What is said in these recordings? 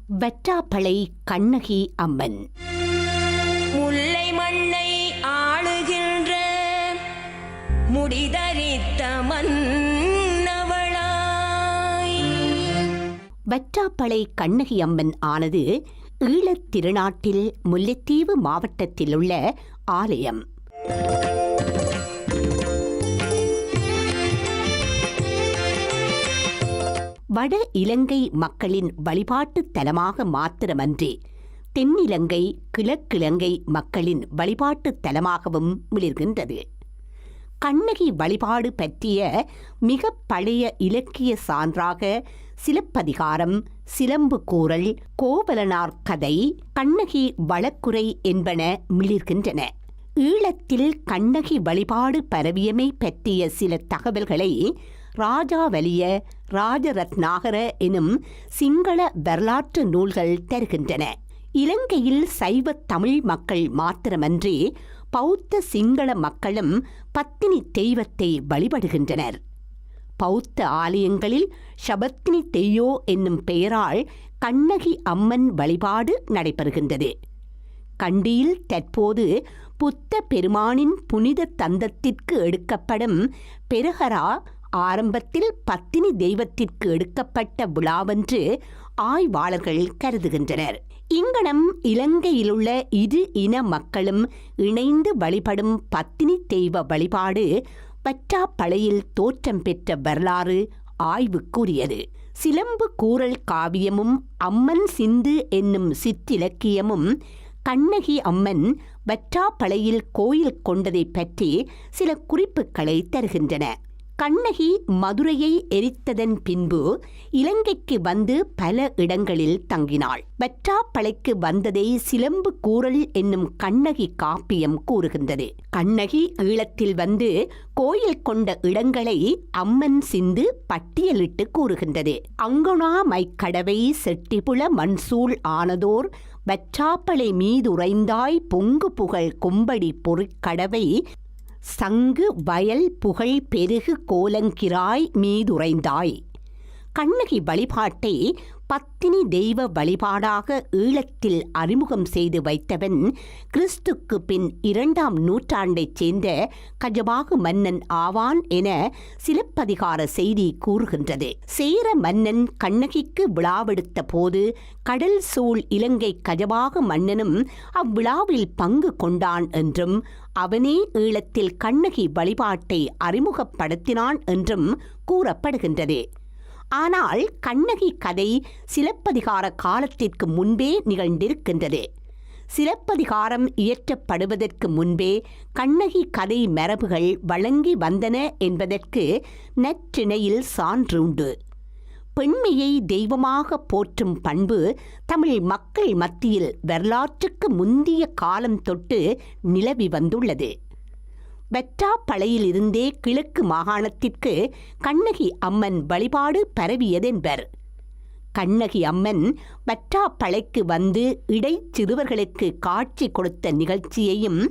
வற்றாப்பளை கண்ணகி அம்மன். முல்லை மண்ணை ஆளுகின்ற முடிதரித்த மன்னவளாய். வற்றாப்பளை கண்ணகி அம்மன் ஆனது ஈழத் திருநாட்டில் முல்லைத்தீவு மாவட்டத்தில் உள்ள ஆலயம். வட இலங்கை மக்களின் வழிபாட்டுத் தலமாக மாத்திரமன்றி தென்னிலங்கை கிழக்கிழங்கை மக்களின் வழிபாட்டுத் தலமாகவும் மிளிர்கின்றது. கண்ணகி வழிபாடு பற்றிய மிக பழைய இலக்கிய சான்றாக சிலப்பதிகாரம், சிலம்பு கூறல், கோவலனார் கதை, கண்ணகி வழக்குரை என்பன மிளிர்கின்றன. ஈழத்தில் கண்ணகி வழிபாடு பரவியமை பற்றிய சில தகவல்களை ராஜாவலிய ராஜரத்நாகர எனும் சிங்கள வரலாற்று நூல்கள் தருகின்றன. இலங்கையில் சைவ தமிழ் மக்கள் மாத்திரமன்றி பௌத்த சிங்கள மக்களும் பத்தினி தெய்வத்தை வழிபடுகின்றனர். பௌத்த ஆலயங்களில் சபத்தினி தெய்யோ என்னும் பெயரால் கண்ணகி அம்மன் வழிபாடு நடைபெறுகின்றது. கண்டியில் தற்போது புத்த பெருமானின் புனித தந்தத்திற்கு எடுக்கப்படும் பெருகரா ஆரம்பத்தில் பத்தினி தெய்வத்திற்கு எடுக்கப்பட்ட விழாவென்று ஆய்வாளர்கள் கருதுகின்றனர். இங்கனம் இலங்கையிலுள்ள இரு இன மக்களும் இணைந்து வழிபடும் பத்தினி தெய்வ வழிபாடு வற்றாப்பளையில் தோற்றம் பெற்ற வரலாறு ஆய்வுக்குரியது. சிலம்பு கூறல் காவியமும் அம்மன் சிந்து என்னும் சிற்றிலக்கியமும் கண்ணகி அம்மன் வற்றாப்பளையில் கோயில் கொண்டதை பற்றி சில குறிப்புகளை தருகின்றன. கண்ணகி மதுரையை எரித்ததன் பின்பு இலங்கைக்கு வந்து பல இடங்களில் தங்கினாள். வற்றாப்பளைக்கு வந்ததை சிலம்பு கூறல் என்னும் கண்ணகி காப்பியம் கூறுகின்றது. கண்ணகி ஈழத்தில் வந்து கோயில் கொண்ட இடங்களை அம்மன் சிந்து பட்டியலிட்டு கூறுகின்றது. அங்குணா மைக்கடவை செட்டிபுல மண்சூழ் ஆனதோர் வற்றாப்பளை மீதுரைந்தாய் பொங்கு புகழ் கொம்படி பொறிக்கடவை சங்கு வயல் புகழ் பெருகு கோலங்கிராய் மீதுரைந்தாய். கண்ணகி வழிபாட்டை பத்தினி தெய்வ வழிபாடாக ஈழத்தில் அறிமுகம் செய்து வைத்தவன் கிறிஸ்துக்கு பின் 2ஆம் நூற்றாண்டைச் சேர்ந்த கஜபாகு மன்னன் ஆவான் என சிலப்பதிகார செய்தி கூறுகின்றது. சேர மன்னன் கண்ணகிக்கு விழாவெடுத்த போது கடல் சூழ் இலங்கை கஜபாகு மன்னனும் அவ்விழாவில் பங்கு கொண்டான் என்றும் அவனே ஈழத்தில் கண்ணகி வழிபாட்டை அறிமுகப்படுத்தினான் என்றும் கூறப்படுகின்றது. ஆனால் கண்ணகி கதை சிலப்பதிகார காலத்திற்கு முன்பே நிகழ்ந்திருக்கின்றது. சிலப்பதிகாரம் இயற்றப்படுவதற்கு முன்பே கண்ணகி கதை மரபுகள் வழங்கி வந்தன என்பதற்கு நற்றிணையில் சான்றுண்டு. பெண்மையை தெய்வமாக போற்றும் பண்பு தமிழ் மக்கள் மத்தியில் வரலாற்றுக்கு முந்திய காலம் தொட்டு நிலவி வந்துள்ளது. வற்றாப்பளையில் இருந்தே கிழக்கு மாகாணத்திற்கு கண்ணகி அம்மன் வழிபாடு பரவியதென்பர். கண்ணகி அம்மன் வற்றாப்பளைக்கு வந்து இடைச்சிறுவர்களுக்கு காட்சி கொடுத்த நிகழ்ச்சியையும்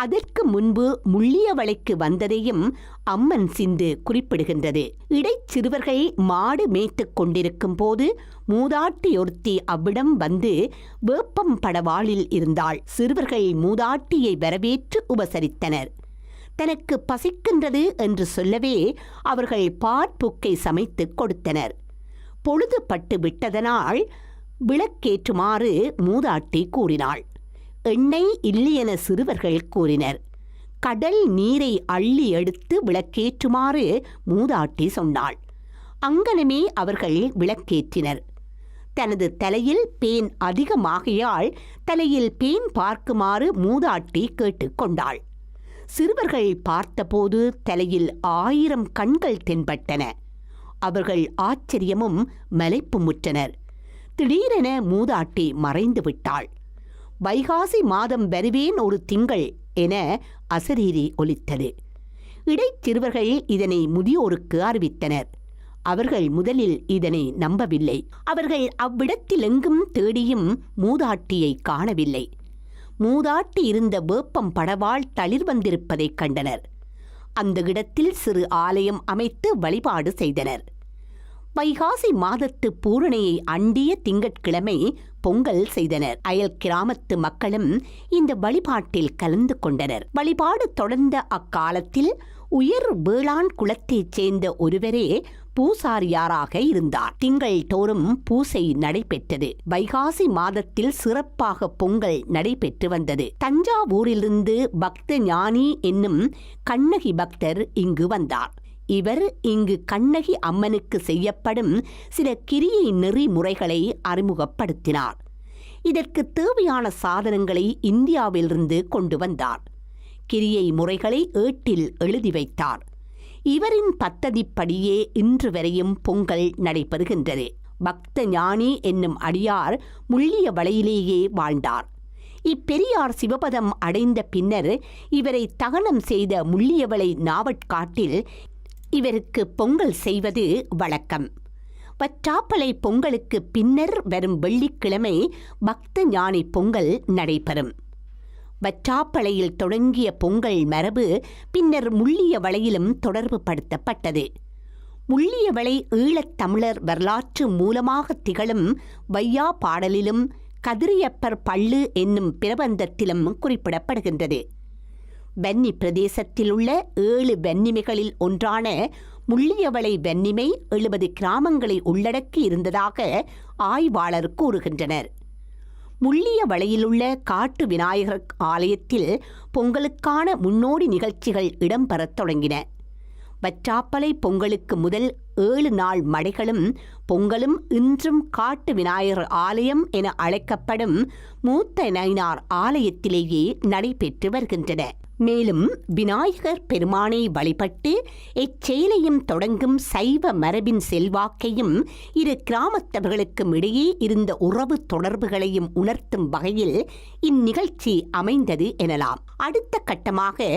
அதற்கு முன்பு முள்ளியவளைக்கு வந்ததையும் அம்மன் சிந்து குறிப்பிடுகின்றது. இடைச்சிறுவர்கள் மாடு மேய்த்து கொண்டிருக்கும் போது மூதாட்டியொருத்தி அவ்விடம் வந்து வேப்பம் படவாளில் இருந்தாள். சிறுவர்கள் மூதாட்டியை வரவேற்று உபசரித்தனர். தனக்கு பசிக்கின்றது என்று சொல்லவே அவர்கள் பார்ப்புக்கை சமைத்து கொடுத்தனர். பொழுதுபட்டு விட்டதனால் விளக்கேற்றுமாறு மூதாட்டி கூறினாள். எண்ணெய் இல்லையென சிறுவர்கள் கூறினர். கடல் நீரை அள்ளி எடுத்து விளக்கேற்றுமாறு மூதாட்டி சொன்னாள். அங்கனமே அவர்கள் விளக்கேற்றினர். தனது தலையில் பேன் அதிகமாகையால் தலையில் பேன் பார்க்குமாறு மூதாட்டி கேட்டுக்கொண்டாள். சிறுவர்கள் பார்த்தபோது தலையில் 1000 கண்கள் தென்பட்டன. அவர்கள் ஆச்சரியமும் மலைப்புமுற்றனர். திடீரென மூதாட்டி மறைந்து விட்டாள். வைகாசி மாதம் வருவேன் ஒரு திங்கள் என அசரீரி ஒலித்தது. இடைச்சிறுவர்கள் இதனை முதியோருக்கு அறிவித்தனர். அவர்கள் முதலில் இதனை நம்பவில்லை. அவர்கள் அவ்விடத்தில் எங்கும் தேடியும் மூதாட்டியை காணவில்லை. மூதாட்டி இருந்த வேப்பம் படவால் தளிர் வந்திருப்பதைக் கண்டனர். அந்த இடத்தில் சிறு ஆலயம் அமைத்து வழிபாடு செய்தனர். வைகாசி மாதத்து பூரணையை அண்டிய திங்கட்கிழமை பொங்கல் செய்தனர். அயல் கிராமத்து மக்களும் இந்த வழிபாட்டில் கலந்து கொண்டனர். வழிபாடு தொடர்ந்த அக்காலத்தில் உயர் வேளாண் குலத்தைச் சேர்ந்த ஒருவரே பூசாரியாராக இருந்தார். திங்கள் தோறும் பூசை நடைபெற்றது. வைகாசி மாதத்தில் சிறப்பாக பொங்கல் நடைபெற்று வந்தது. தஞ்சாவூரிலிருந்து பக்த ஞானி என்னும் கண்ணகி பக்தர் இங்கு வந்தார். இவர் இங்கு கண்ணகி அம்மனுக்கு செய்யப்படும் சில கிரியை நெறிமுறைகளை அறிமுகப்படுத்தினார். இதற்கு தேவையான சாதனங்களை இந்தியாவிலிருந்து கொண்டு வந்தார். கிரியை முறைகளை ஏட்டில் எழுதி வைத்தார். இவரின் பத்ததிப்படியே இன்று வரையும் பொங்கல் நடைபெறுகின்றது. பக்த ஞானி என்னும் அடியார் முள்ளிய வளையிலேயே வாழ்ந்தார். இப்பெரியார் சிவபதம் அடைந்த பின்னர் இவரை தகனம் செய்த முள்ளியவளை நாவட்காட்டில் இவருக்கு பொங்கல் செய்வது வழக்கம். வற்றாப்பளை பொங்கலுக்கு பின்னர் வரும் வெள்ளிக்கிழமை பக்த ஞானி பொங்கல் நடைபெறும். வற்றாப்பளையில் தொடங்கிய பொங்கல் மரபு பின்னர் முள்ளிய வளையிலும் தொடர்பு படுத்தப்பட்டது. முள்ளிய வளை ஈழத் தமிழர் வரலாற்று மூலமாக திகழும் வையா பாடலிலும் கதிரியப்பர் பள்ளு என்னும் பிரபந்தத்திலும் குறிப்பிடப்படுகின்றது. வன்னி பிரதேசத்தில் உள்ள 7 வன்னிமைகளில் ஒன்றான முள்ளியவளை வன்னிமை 70 கிராமங்களை உள்ளடக்கி இருந்ததாக ஆய்வாளர் கூறுகின்றனர். முள்ளிய வளையிலுள்ள காட்டு விநாயகர் ஆலயத்தில் பொங்கலுக்கான முன்னோடி நிகழ்ச்சிகள் இடம்பெறத் தொடங்கின. வற்றாப்பளை பொங்கலுக்கு முதல் 7 நாள் மடைகளும் பொங்கலும் இன்றும் காட்டு விநாயகர் ஆலயம் என அழைக்கப்படும் மூத்த நயினார் ஆலயத்திலேயே நடைபெற்று வருகின்றன. மேலும் விநாயகர் பெருமானை வழிபட்டு இச்செயலையும் தொடங்கும் சைவ மரபின் செல்வாக்கையும் இரு கிராமத்தவர்களுக்கும் இடையே இருந்த உறவு தொடர்புகளையும் உணர்த்தும் வகையில் இந்நிகழ்ச்சி அமைந்தது எனலாம். அடுத்த கட்டமாக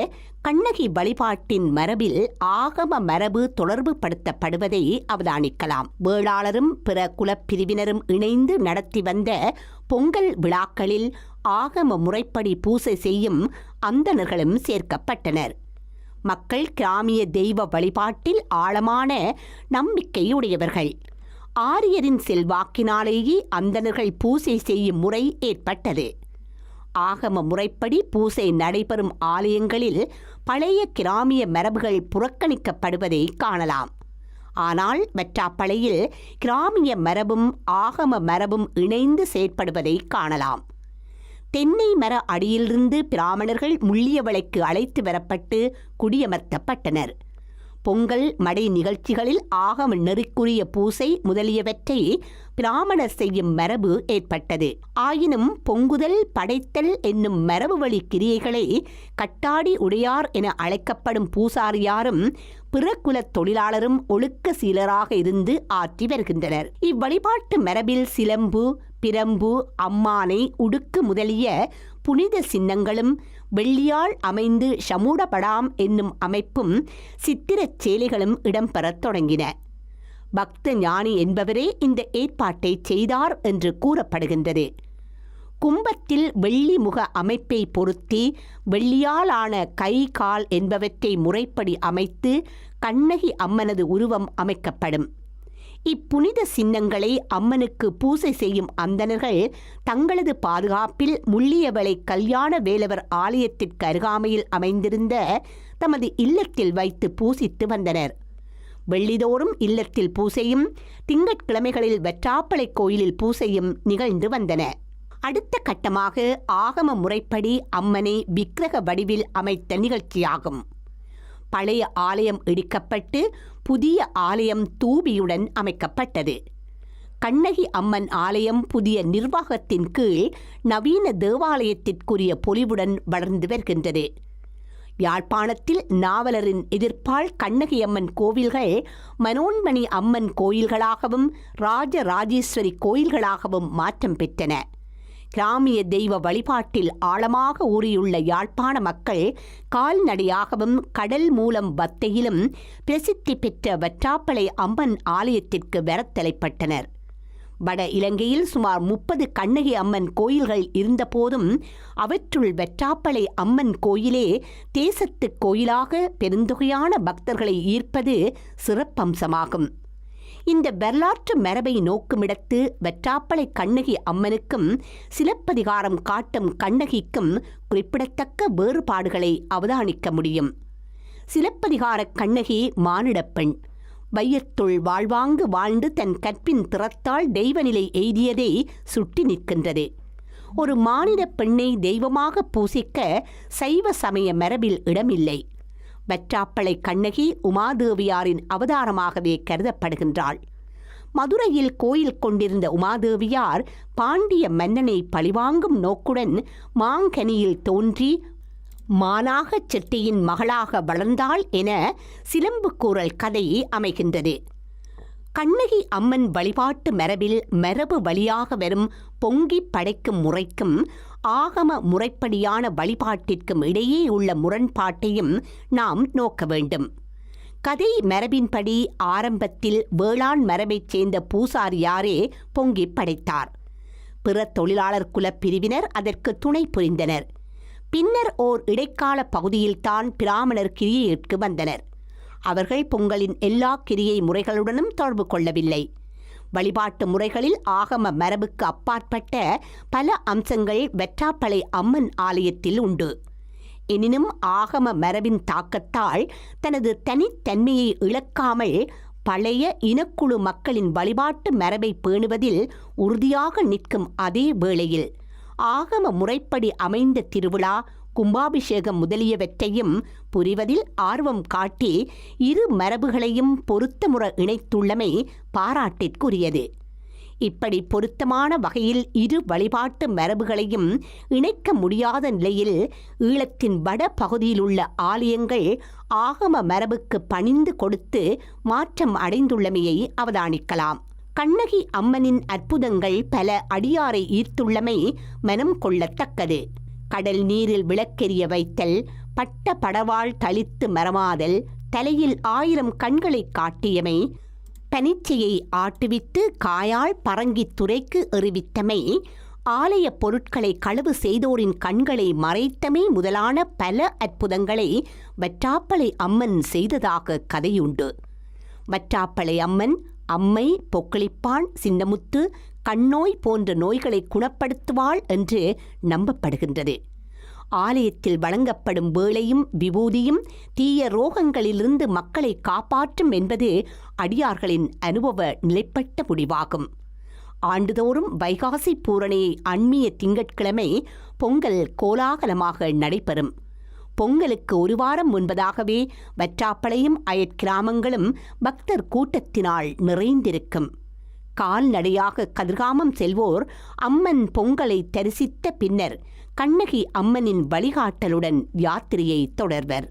கண்ணகி வழிபாட்டின் மரபில் ஆகம மரபு தொடர்பு படுத்தப்படுவதை அவதானிக்கலாம். வேளாளரும் பிற குலப்பிரிவினரும் இணைந்து நடத்தி வந்த பொங்கல் விழாக்களில் ஆகம முறைப்படி பூசை செய்யும் அந்தணர்களும் சேர்க்கப்பட்டனர். மக்கள் கிராமிய தெய்வ வழிபாட்டில் ஆழமான நம்பிக்கையுடையவர்கள். ஆரியரின் செல்வாக்கினாலேயே அந்தணர்கள் பூசை செய்யும் முறை ஏற்பட்டது. ஆகம முறைப்படி பூசை நடைபெறும் ஆலயங்களில் பழைய கிராமிய மரபுகள் புறக்கணிக்கப்படுவதை காணலாம். ஆனால் வற்றாப்பளையில் கிராமிய மரபும் ஆகம மரபும் இணைந்து செயற்படுவதை காணலாம். தென்னை மர அடியிலிருந்து பிராமணர்கள் முள்ளியவளைக்கு அழைத்து வரப்பட்டு குடியமர்த்தப்பட்டனர். பொங்கல் மடை நிகழ்ச்சிகளில் ஆகம நெறிக்குரிய பூசை முதலியவற்றை பிராமணர் செய்யும் மரபு ஏற்பட்டது. ஆயினும் பொங்குதல் படைத்தல் என்னும் மரபு வழி கிரியைகளை கட்டாடி உடையார் என அழைக்கப்படும் பூசாரியாரும் பிற குலத் தொழிலாளரும் ஒழுக்க சீலராக இருந்து ஆற்றி வருகின்றனர். இவ்வழிபாட்டு மரபில் சிலம்பு, பிரம்பு, அம்மானை, உடுக்கு முதலிய புனித சின்னங்களும் வெள்ளியால் அமைந்து ஷமூடபடாம் என்னும் அமைப்பும் சித்திரச் சேலைகளும் இடம்பெறத் தொடங்கின. பக்த ஞானி என்பவரே இந்த ஏற்பாட்டை செய்தார் என்று கூறப்படுகின்றது. கும்பத்தில் வெள்ளி முக அமைப்பை பொருத்தி வெள்ளியாலான கை கால் என்பவற்றை முறைப்படி அமைத்து கண்ணகி அம்மனது உருவம் அமைக்கப்படும். இப்புனித சின்னங்களை அம்மனுக்கு பூசை செய்யும் அந்தணர்கள் தங்களது பாதுகாப்பில் முள்ளியவளை கல்யாண வேலவர் ஆலயத்திற்கு அருகாமையில் அமைந்திருந்த தமது இல்லத்தில் வைத்து பூசித்து வந்தனர். வெள்ளிதோறும் இல்லத்தில் பூசையும் திங்கட்கிழமைகளில் வற்றாப்பளை கோயிலில் பூசையும் நிகழ்ந்து வந்தன. அடுத்த கட்டமாக ஆகம முறைப்படி அம்மனை விக்கிரக வடிவில் அமைத்த நிகழ்ச்சியாகும். பழைய ஆலயம் இடிக்கப்பட்டு புதிய ஆலயம் தூபியுடன் அமைக்கப்பட்டது. கண்ணகி அம்மன் ஆலயம் புதிய நிர்வாகத்தின் கீழ் நவீன தேவாலயத்திற்குரிய பொலிவுடன் வளர்ந்து வருகின்றது. யாழ்ப்பாணத்தில் நாவலரின் எதிர்ப்பால் கண்ணகி அம்மன் கோவில்கள் மனோன்மணி அம்மன் கோயில்களாகவும் ராஜராஜேஸ்வரி கோயில்களாகவும் மாற்றம் பெற்றன. கிராமிய தெய்வ வழிபாட்டில் ஆழமாக ஊறியுள்ள யாழ்ப்பாண மக்கள் கால்நடையாகவும் கடல் மூலம் வத்தையிலும் பிரசித்தி பெற்ற வற்றாப்பளை அம்மன் ஆலயத்திற்கு வரத்தலைப்பட்டனர். வட இலங்கையில் சுமார் 30 கண்ணகி அம்மன் கோயில்கள் இருந்தபோதும் அவற்றுள் வற்றாப்பளை அம்மன் கோயிலே தேசத்து கோயிலாக பெருந்தொகையான பக்தர்களை ஈர்ப்பது சிறப்பம்சமாகும். இந்த வரலாற்று மரபை நோக்குமிடத்து வெற்றாப்பளை கண்ணகி அம்மனுக்கும் சிலப்பதிகாரம் காட்டும் கண்ணகிக்கும் குறிப்பிடத்தக்க வேறுபாடுகளை அவதானிக்க முடியும். சிலப்பதிகார கண்ணகி மானிடப் பெண். வையத்துள் வாழ்வாங்கு வாழ்ந்து தன் கற்பின் திறத்தால் தெய்வநிலை எய்தியதை சுட்டி நிற்கின்றது. ஒரு மானிட பெண்ணை தெய்வமாக பூசிக்க சைவ சமய மரபில் இடமில்லை. வெற்றாப்பளை கண்ணகி உமாதேவியாரின் அவதாரமாகவே கருதப்படுகின்றாள். மதுரையில் கோயில் கொண்டிருந்த உமாதேவியார் பாண்டிய மன்னனை பழிவாங்கும் நோக்குடன் மாங்கனியில் தோன்றி மானாகச் செட்டியின் மகளாக வளர்ந்தாள் என சிலம்புக்கூறல் கதை அமைகின்றது. கண்ணகி அம்மன் வழிபாட்டு மரபில் மரபு வழியாக வரும் பொங்கி படைக்கும் முறைக்கும் ஆகம முறைப்படியான வழிபாட்டிற்கும் இடையே உள்ள முரண்பாட்டையும் நாம் நோக்க வேண்டும். கதை மரபின்படி ஆரம்பத்தில் வேளாண் மரபைச் சேர்ந்த பூசாரியாரே பொங்கி படைத்தார். பிற தொழிலாளர் குலப் பிரிவினர் அதற்கு துணை புரிந்தனர். பின்னர் ஓர் இடைக்கால பகுதியில்தான் பிராமணர் கிரியையிற்கு வந்தனர். அவர்கள் பொங்கலின் எல்லா கிரியை முறைகளுடனும் தொடர்பு கொள்ளவில்லை. வழிபாட்டு முறைகளில் ஆகம மரபுக்கு அப்பாற்பட்ட பல அம்சங்கள் வெற்றாப்பளை அம்மன் ஆலயத்தில் உண்டு. எனினும் ஆகம மரபின் தாக்கத்தால் தனது தனித்தன்மையை இழக்காமல் பழைய இனக்குழு மக்களின் வழிபாட்டு மரபை பேணுவதில் உறுதியாக நிற்கும் அதே வேளையில் ஆகம முறைப்படி அமைந்த திருவிழா, கும்பாபிஷேகம் முதலியவற்றையும் புரிவதில் ஆர்வம் காட்டி இரு மரபுகளையும் பொருத்தமுற இணைத்துள்ளமை பாராட்டிற்குரியது. இப்படி பொருத்தமான வகையில் இரு வழிபாட்டு மரபுகளையும் இணைக்க முடியாத நிலையில் ஈழத்தின் வட பகுதியிலுள்ள ஆலயங்கள் ஆகம மரபுக்கு பணிந்து கொடுத்து மாற்றம் அடைந்துள்ளமையை அவதானிக்கலாம். கண்ணகி அம்மனின் அற்புதங்கள் பல அடியாரை ஈர்த்துள்ளமை மனம் கொள்ளத்தக்கது. கடல் நீரில் விளக்கெரிய வைத்தல், பட்ட படவாள் தளித்து மரமாதல், தலையில் 1000 கண்களை காட்டியமை, பனிச்சையை ஆட்டுவித்து காயால் பரங்கித் துறைக்கு எறிவித்தமை, ஆலய பொருட்களை களவு செய்தோரின் கண்களை மறைத்தமை முதலான பல அற்புதங்களை வெற்றாப்பளை அம்மன் செய்ததாக கதையுண்டு. வெற்றாப்பளை அம்மன் அம்மை, பொக்களிப்பான், சின்னமுத்து, கண்ணோய் போன்ற நோய்களை குணப்படுத்துவாள் என்று நம்பப்படுகின்றது. ஆலயத்தில் வழங்கப்படும் வேளையும் விபூதியும் தீய ரோகங்களிலிருந்து மக்களை காப்பாற்றும் என்பது அடியார்களின் அனுபவ நிலைப்பட்ட முடிவாகும். ஆண்டுதோறும் வைகாசி பூரணையை அண்மிய திங்கட்கிழமை பொங்கல் கோலாகலமாக நடைபெறும். பொங்கலுக்கு ஒரு வாரம் முன்பதாகவே வெற்றாப்பளையும் அயற்கிராமங்களும் பக்தர் கூட்டத்தினால் நிறைந்திருக்கும். கால்நடையாக கதிர்காமம் செல்வோர் அம்மன் பொங்கலை தரிசித்த பின்னர் கண்ணகி அம்மனின் வழிகாட்டலுடன் யாத்திரையை தொடர்வர்.